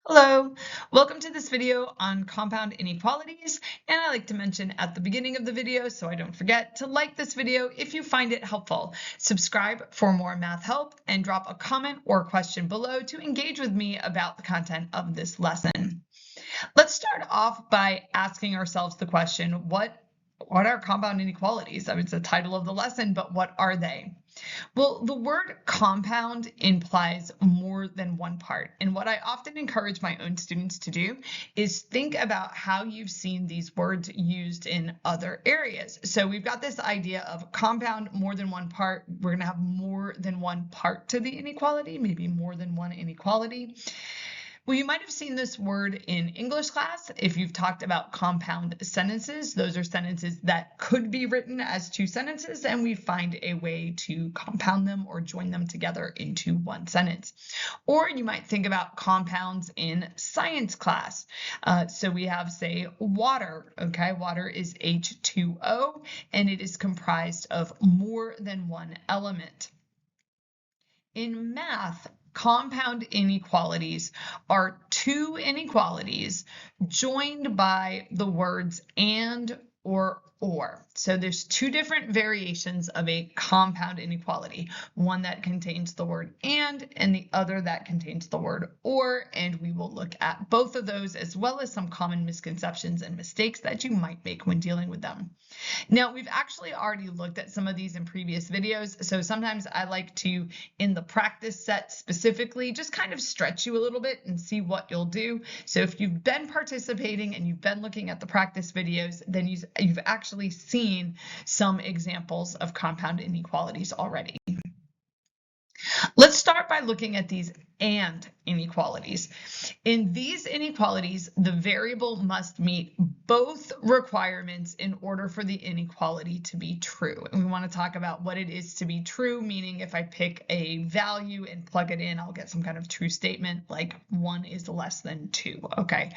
Hello, welcome to this video on compound inequalities. And I like to mention at the beginning of the video, so I don't forget, to like this video if you find it helpful. Subscribe for more math help and drop a comment or question below to engage with me about the content of this lesson. Let's start off by asking ourselves the question, what are compound inequalities? I mean, it's the title of the lesson, but what are they? Well, the word compound implies more than one part. And what I often encourage my own students to do is think about how you've seen these words used in other areas. So we've got this idea of compound, more than one part. We're going to have more than one part to the inequality, maybe more than one inequality. Well, you might have seen this word in English class if you've talked about compound sentences. Those are sentences that could be written as two sentences, and we find a way to compound them or join them together into one sentence. Or you might think about compounds in science class. So we have, say, water. Okay, water is H2O, and it is comprised of more than one element. In math, compound inequalities are two inequalities joined by the words and or. So there's two different variations of a compound inequality, one that contains the word and the other that contains the word or, and we will look at both of those as well as some common misconceptions and mistakes that you might make when dealing with them. Now, we've actually already looked at some of these in previous videos, so sometimes I like to, in the practice set specifically, just kind of stretch you a little bit and see what you'll do. So if you've been participating and you've been looking at the practice videos, then you've actually seen some examples of compound inequalities already. Let's start by looking at these and inequalities. In these inequalities, the variable must meet both requirements in order for the inequality to be true. And we want to talk about what it is to be true, meaning if I pick a value and plug it in, I'll get some kind of true statement like 1 is less than 2. Okay,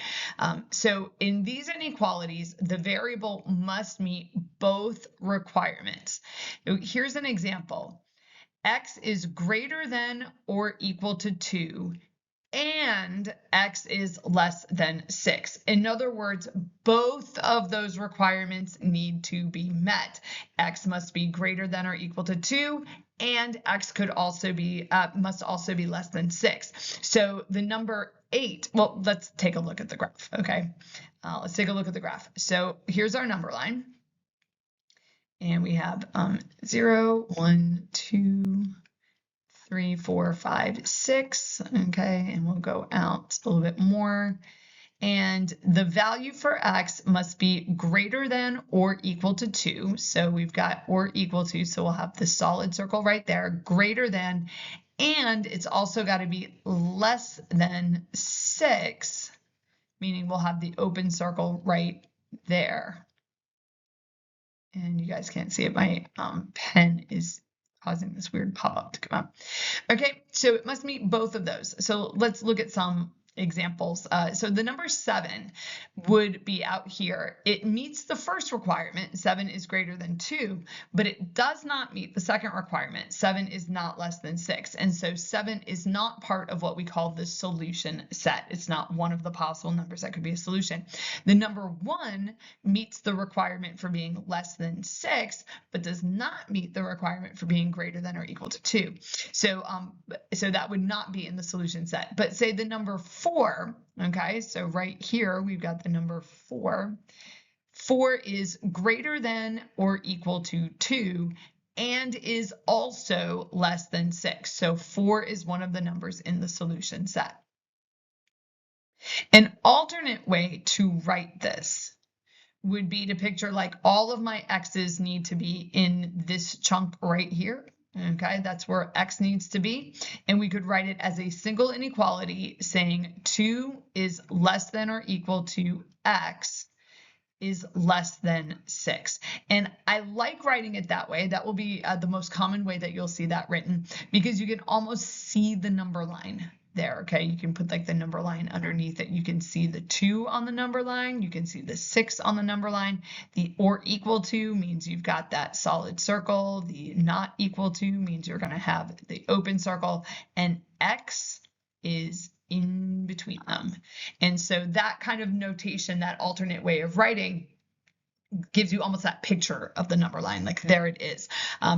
so in these inequalities, the variable must meet both requirements. Here's an example. X is greater than or equal to 2, and X is less than 6. In other words, both of those requirements need to be met. X must be greater than or equal to 2, and X could also be must also be less than 6. So the number 8, well, let's take a look at the graph, okay? Let's take a look at the graph. So here's our number line. And we have 0, 1, 2, 3, 4, 5, 6. Okay, and we'll go out a little bit more. And the value for X must be greater than or equal to 2. So we've got or equal to, so we'll have the solid circle right there, greater than, and it's also got to be less than 6, meaning we'll have the open circle right there. And you guys can't see it, my pen is causing this weird pop-up to come up. Okay, so it must meet both of those. So let's look at some examples. So the number 7 would be out here. It meets the first requirement, 7 is greater than 2, but it does not meet the second requirement, 7 is not less than 6. And so 7 is not part of what we call the solution set. It's not one of the possible numbers that could be a solution. The number 1 meets the requirement for being less than 6, but does not meet the requirement for being greater than or equal to 2. So that would not be in the solution set. But say the number 4, okay, so right here we've got the number 4. 4 is greater than or equal to 2 and is also less than 6. So 4 is one of the numbers in the solution set. An alternate way to write this would be to picture like all of my x's need to be in this chunk right here. Okay, that's where X needs to be. And we could write it as a single inequality saying 2 is less than or equal to X is less than 6. And I like writing it that way. That will be the most common way that you'll see that written because you can almost see the number line there, okay? You can put like the number line underneath it. You can see the 2 on the number line. You can see the 6 on the number line. The or equal to means you've got that solid circle. The not equal to means you're going to have the open circle. And X is in between them. And so that kind of notation, that alternate way of writing, gives you almost that picture of the number line, like there it is.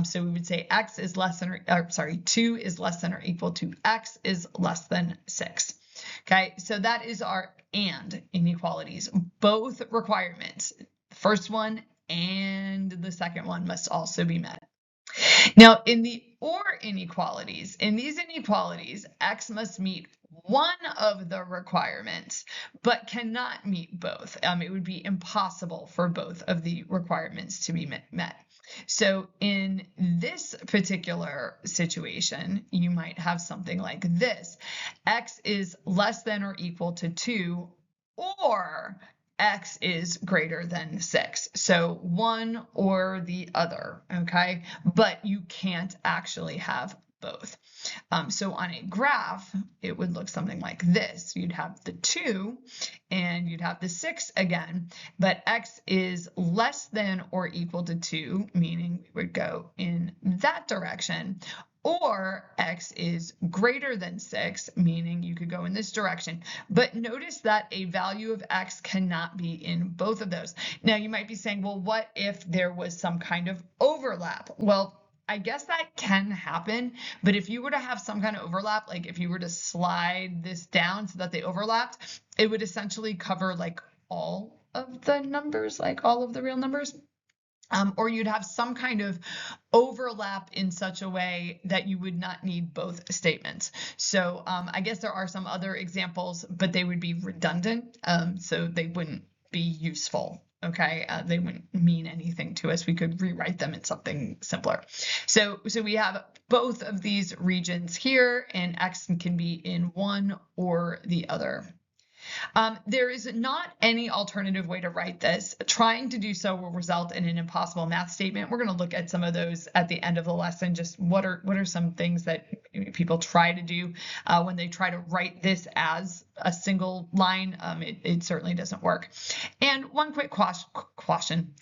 So we would say x is less than, or sorry, 2 is less than or equal to x is less than 6. Okay, so that is our and inequalities. Both requirements, the first one and the second one, must also be met. Now, in the or inequalities, in these inequalities, x must meet one of the requirements, but cannot meet both. It would be impossible for both of the requirements to be met. So in this particular situation, you might have something like this. X is less than or equal to 2, or x is greater than 6. So one or the other, okay? But you can't actually have both. So on a graph, it would look something like this. You'd have the 2 and you'd have the 6 again, but x is less than or equal to 2, meaning we would go in that direction, or x is greater than 6, meaning you could go in this direction. But notice that a value of x cannot be in both of those. Now, you might be saying, well, what if there was some kind of overlap? Well, I guess that can happen, but if you were to have some kind of overlap, like if you were to slide this down so that they overlapped, it would essentially cover like all of the numbers, like all of the real numbers. Or you'd have some kind of overlap in such a way that you would not need both statements. So I guess there are some other examples, but they would be redundant, so they wouldn't be useful. Okay, they wouldn't mean anything to us. We could rewrite them in something simpler. So we have both of these regions here, and x can be in one or the other. There is not any alternative way to write this. Trying to do so will result in an impossible math statement. We're going to look at some of those at the end of the lesson. Just what are some things that people try to do when they try to write this as a single line. It certainly doesn't work. And one quick caution.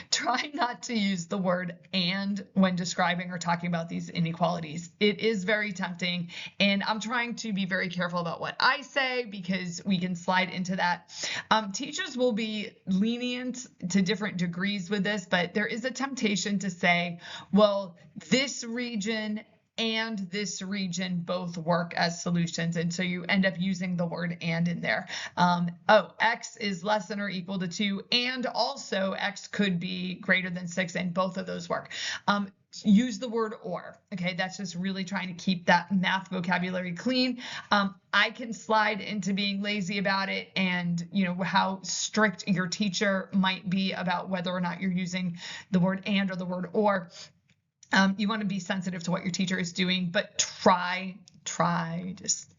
Try not to use the word and when describing or talking about these inequalities. It is very tempting, and I'm trying to be very careful about what I say because we can slide into that. Teachers will be lenient to different degrees with this, but there is a temptation to say, well, this region and this region both work as solutions. And so you end up using the word and in there. X is less than or equal to 2, and also x could be greater than 6, and both of those work. Use the word or, okay? That's just really trying to keep that math vocabulary clean. I can slide into being lazy about it, and how strict your teacher might be about whether or not you're using the word and or the word or. You want to be sensitive to what your teacher is doing, but just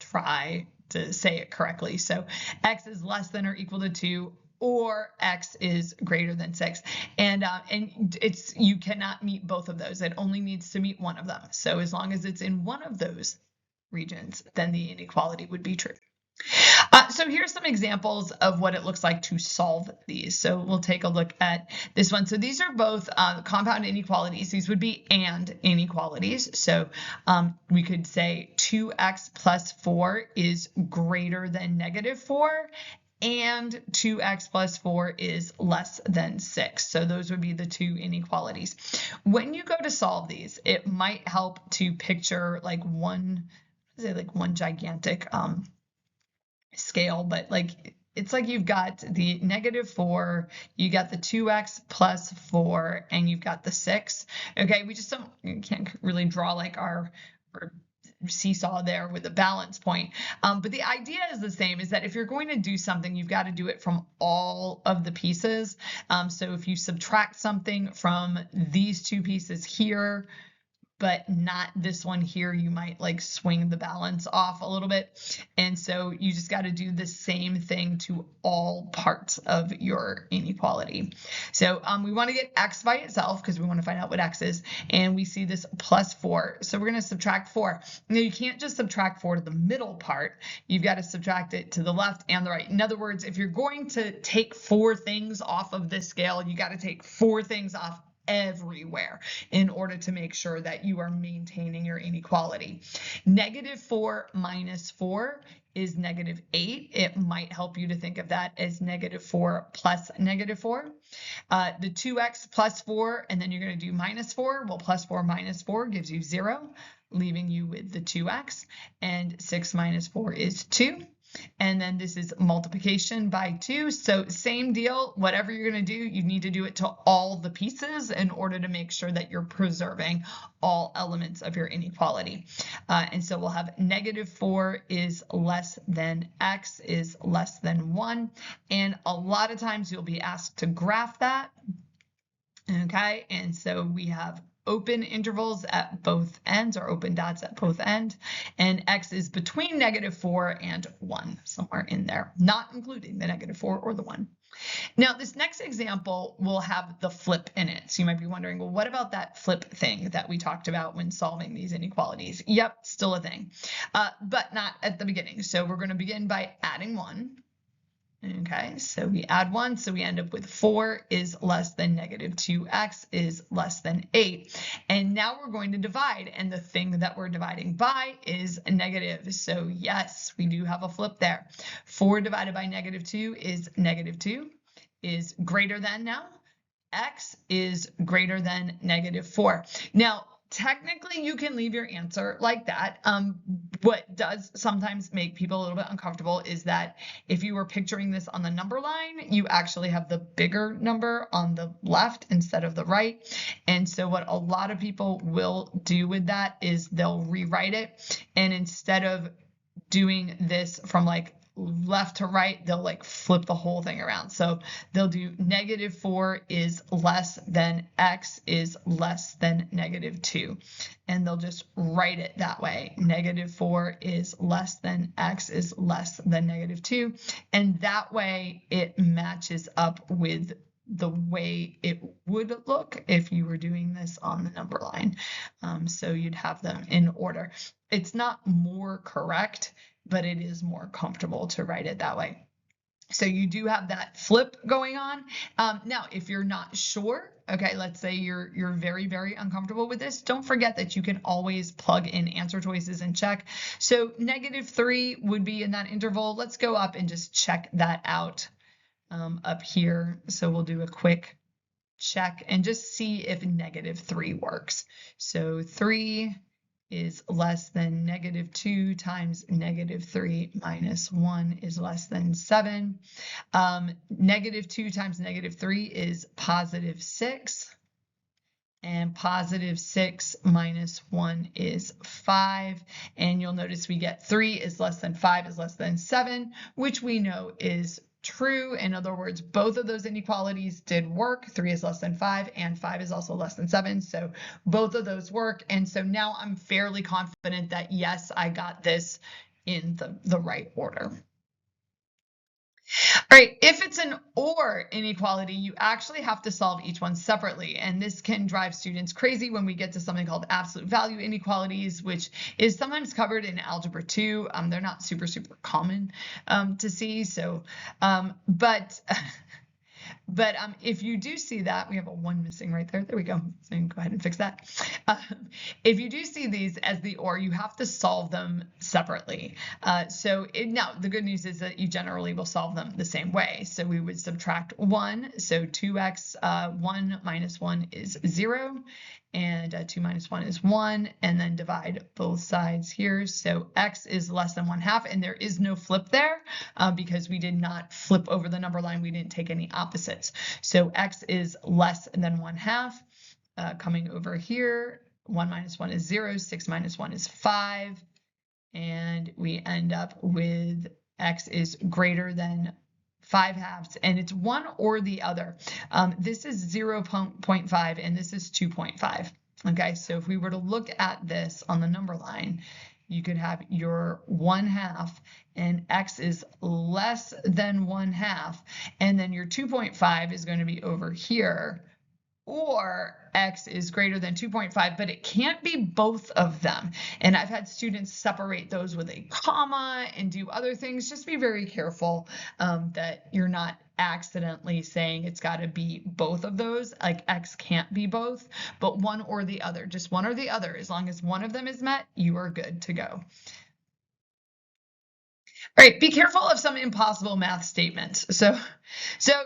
try to say it correctly. So x is less than or equal to 2, or x is greater than 6. And you cannot meet both of those. It only needs to meet one of them. So as long as it's in one of those regions, then the inequality would be true. So here's some examples of what it looks like to solve these. So we'll take a look at this one. So these are both compound inequalities. These would be and inequalities. So we could say 2x plus 4 is greater than negative 4, and 2x plus 4 is less than 6. So those would be the two inequalities. When you go to solve these, it might help to picture like one gigantic scale, but it's like you've got the negative 4, you got the 2x plus 4, and you've got the 6. Okay, you can't really draw like our seesaw there with a balance point. But the idea is the same, is that if you're going to do something, you've got to do it from all of the pieces. So if you subtract something from these two pieces here, but not this one here, you might swing the balance off a little bit. And so you just got to do the same thing to all parts of your inequality. So we want to get x by itself because we want to find out what x is. And we see this plus 4. So we're going to subtract 4. Now you can't just subtract 4 to the middle part. You've got to subtract it to the left and the right. In other words, if you're going to take 4 things off of this scale, you got to take 4 things off everywhere in order to make sure that you are maintaining your inequality. -4 minus 4 is -8. It might help you to think of that as -4 plus -4. The 2x plus 4, and then you're going to do -4. Well, +4 minus 4 gives you 0, leaving you with the 2x, and 6 minus 4 is 2. And then this is multiplication by 2. So same deal, whatever you're going to do, you need to do it to all the pieces in order to make sure that you're preserving all elements of your inequality. And so we'll have -4 is less than x is less than 1. And a lot of times you'll be asked to graph that. Okay, and so we have open intervals at both ends, or open dots at both ends, and x is between -4 and 1, somewhere in there, not including the -4 or the 1. Now, this next example will have the flip in it. So you might be wondering, well, what about that flip thing that we talked about when solving these inequalities? Yep, still a thing, but not at the beginning. So we're going to begin by adding 1. Okay, so we add 1, so we end up with 4 is less than -2x is less than 8. And now we're going to divide, and the thing that we're dividing by is a negative. So yes, we do have a flip there. 4 divided by -2 is -2, is greater than now. X is greater than -4. Now, technically, you can leave your answer like that. What does sometimes make people a little bit uncomfortable is that if you were picturing this on the number line, you actually have the bigger number on the left instead of the right. And so what a lot of people will do with that is they'll rewrite it. And instead of doing this from like left to right, they'll like flip the whole thing around. So they'll do -4 is less than x is less than -2. And they'll just write it that way. -4 is less than x is less than -2. And that way it matches up with the way it would look if you were doing this on the number line. So you'd have them in order. It's not more correct, but it is more comfortable to write it that way. So you do have that flip going on. Now, if you're not sure, okay, let's say you're very, very uncomfortable with this, don't forget that you can always plug in answer choices and check. So -3 would be in that interval. Let's go up and just check that out up here. So we'll do a quick check and just see if -3 works. So 3 is less than -2 times -3 minus 1 is less than 7. -2 times -3 is +6. And +6 minus 1 is 5. And you'll notice we get 3 is less than 5 is less than 7, which we know is true. In other words, both of those inequalities did work. 3 is less than 5 and 5 is also less than 7. So both of those work. And so now I'm fairly confident that yes, I got this in the right order. All right, if it's an or inequality, you actually have to solve each one separately. And this can drive students crazy when we get to something called absolute value inequalities, which is sometimes covered in Algebra 2. They're not super common to see. So, but if you do see that, we have a 1 missing right there. There we go. So you can go ahead and fix that. If you do see these as the or, you have to solve them separately. Now, the good news is that you generally will solve them the same way. So we would subtract 1. So 2x, 1 minus 1 is 0. And 2 minus 1 is 1, and then divide both sides here. So x is less than 1/2, and there is no flip there because we did not flip over the number line. We didn't take any opposites. So x is less than 1/2. Coming over here, 1 minus 1 is 0, 6 minus 1 is 5, and we end up with x is greater than 5/2, and it's one or the other. This is 0.5 and this is 2.5. Okay, so if we were to look at this on the number line, you could have your 1/2 and x is less than 1/2, and then your 2.5 is going to be over here. Or X is greater than 2.5, but it can't be both of them. And I've had students separate those with a comma and do other things. Just be very careful that you're not accidentally saying it's got to be both of those. Like X can't be both, but one or the other, just one or the other. As long as one of them is met, you are good to go. All right, be careful of some impossible math statements. So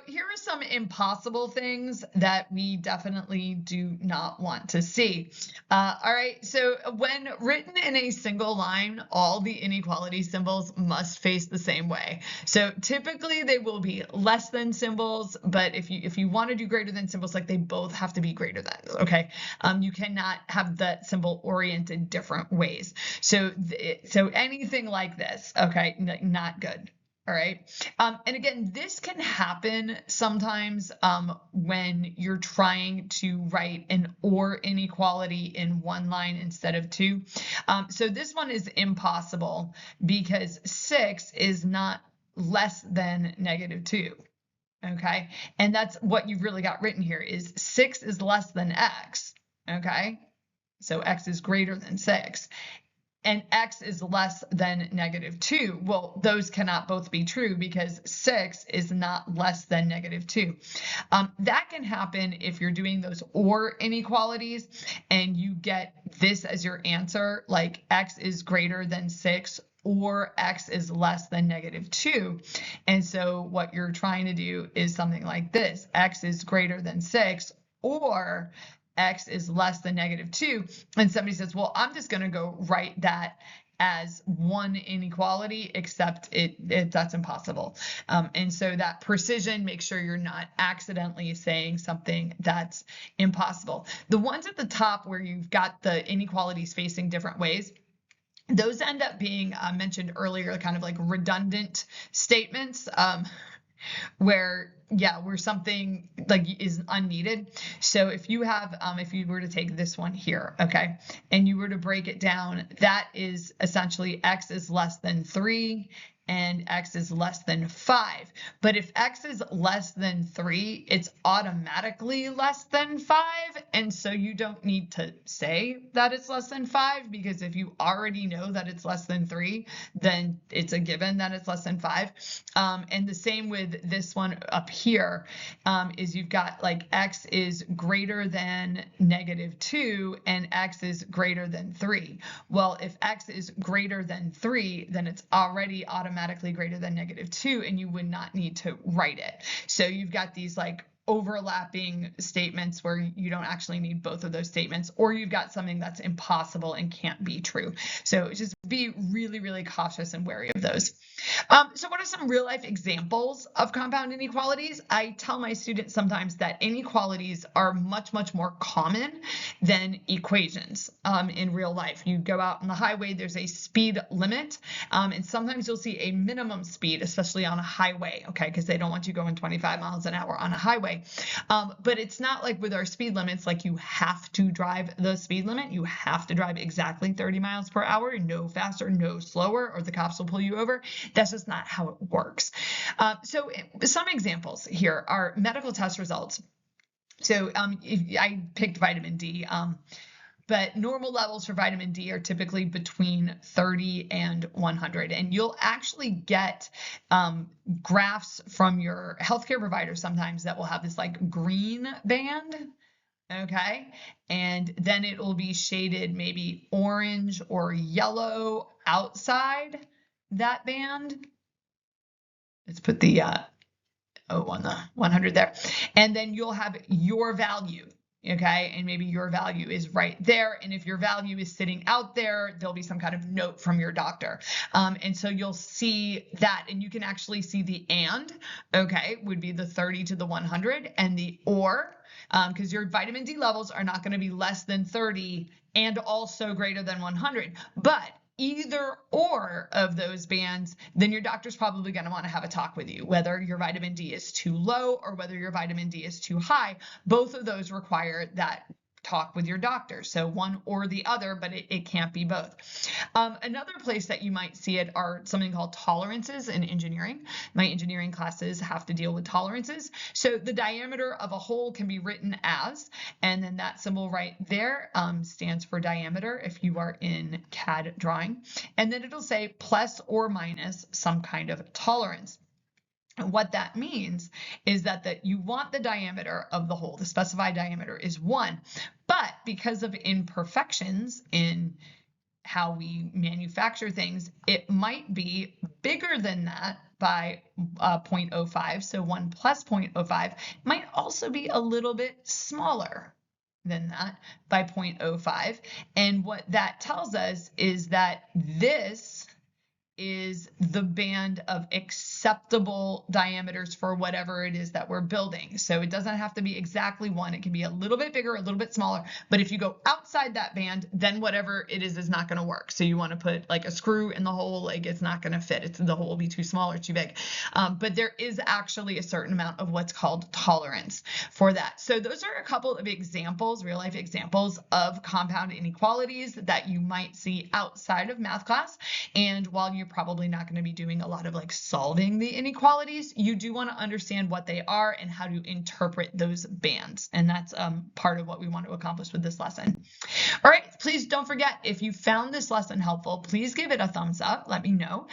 here are some impossible things that we definitely do not want to see. All right, so when written in a single line, all the inequality symbols must face the same way. So typically they will be less than symbols, but if you want to do greater than symbols, like they both have to be greater than, okay? You cannot have that symbol oriented different ways. So anything like this, okay, not good. All right. And again, this can happen sometimes when you're trying to write an or inequality in one line instead of two. So this one is impossible because 6 is not less than -2. Okay. And that's what you've really got written here is 6 is less than X. Okay. So X is greater than 6. And X is less than -2. Well, those cannot both be true because 6 is not less than -2. That can happen if you're doing those or inequalities and you get this as your answer, like X is greater than 6 or X is less than -2. And so what you're trying to do is something like this, X is greater than 6 or X is less than -2. And somebody says, well, I'm just going to go write that as one inequality, except that's impossible. And so that precision, make sure you're not accidentally saying something that's impossible. The ones at the top where you've got the inequalities facing different ways, those end up being mentioned earlier, kind of like redundant statements. Where something like is unneeded. So if you have, if you were to take this one here, okay, and you were to break it down, that is essentially X is less than 3 and X is less than 5. But if X is less than 3, it's automatically less than 5. And so you don't need to say that it's less than 5, because if you already know that it's less than 3, then it's a given that it's less than 5. And the same with this one up here, is you've got like X is greater than -2 and X is greater than 3. Well, if X is greater than 3, then it's already automatically greater than -2, and you would not need to write it. So you've got these like overlapping statements where you don't actually need both of those statements, or you've got something that's impossible and can't be true. So just be really, really cautious and wary of those. So what are some real life examples of compound inequalities? I tell my students sometimes that inequalities are much, much more common than equations in real life. You go out on the highway, there's a speed limit, and sometimes you'll see a minimum speed, especially on a highway, okay, because they don't want you going 25 miles an hour on a highway. But it's not like with our speed limits, like you have to drive the speed limit. You have to drive exactly 30 miles per hour, no faster, no slower, or the cops will pull you over. That's just not how it works. So some examples here are medical test results. So I picked vitamin D. But normal levels for vitamin D are typically between 30 and 100. And you'll actually get graphs from your healthcare provider sometimes that will have this like green band, okay? And then it will be shaded maybe orange or yellow outside that band. Let's put the on the 100 there. And then you'll have your value. Okay, and maybe your value is right there. And if your value is sitting out there, there'll be some kind of note from your doctor. And so you'll see that, and you can actually see the and, okay, would be the 30 to the 100, and the or, because your vitamin D levels are not going to be less than 30 and also greater than 100. But either or of those bands, then your doctor's probably going to want to have a talk with you, whether your vitamin D is too low or whether your vitamin D is too high. Both of those require that talk with your doctor. So one or the other, but it can't be both. Another place that you might see it are something called tolerances in engineering. My engineering classes have to deal with tolerances. So the diameter of a hole can be written as, and then that symbol right there stands for diameter if you are in CAD drawing. And then it'll say plus or minus some kind of tolerance. And what that means is that you want the diameter of the hole, the specified diameter is 1, but because of imperfections in how we manufacture things, it might be bigger than that by 0.05. So 1 plus 0.05 might also be a little bit smaller than that by 0.05. And what that tells us is that this is the band of acceptable diameters for whatever it is that we're building. So it doesn't have to be exactly 1. It can be a little bit bigger, a little bit smaller. But if you go outside that band, then whatever it is not going to work. So you want to put like a screw in the hole, like it's not going to fit. The hole will be too small or too big. But there is actually a certain amount of what's called tolerance for that. So those are a couple of examples, real life examples of compound inequalities that you might see outside of math class. And while you're probably not going to be doing a lot of like solving the inequalities, you do want to understand what they are and how to interpret those bands. And that's part of what we want to accomplish with this lesson. All right, please don't forget, if you found this lesson helpful, please give it a thumbs up. Let me know.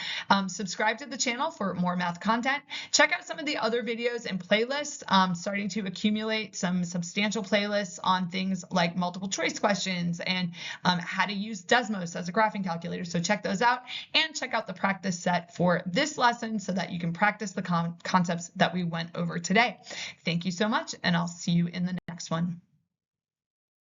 Subscribe to the channel for more math content. Check out some of the other videos and playlists. Starting to accumulate some substantial playlists on things like multiple choice questions and how to use Desmos as a graphing calculator. So check those out, and check out the practice set for this lesson so that you can practice the concepts that we went over today. Thank you so much, and I'll see you in the next one.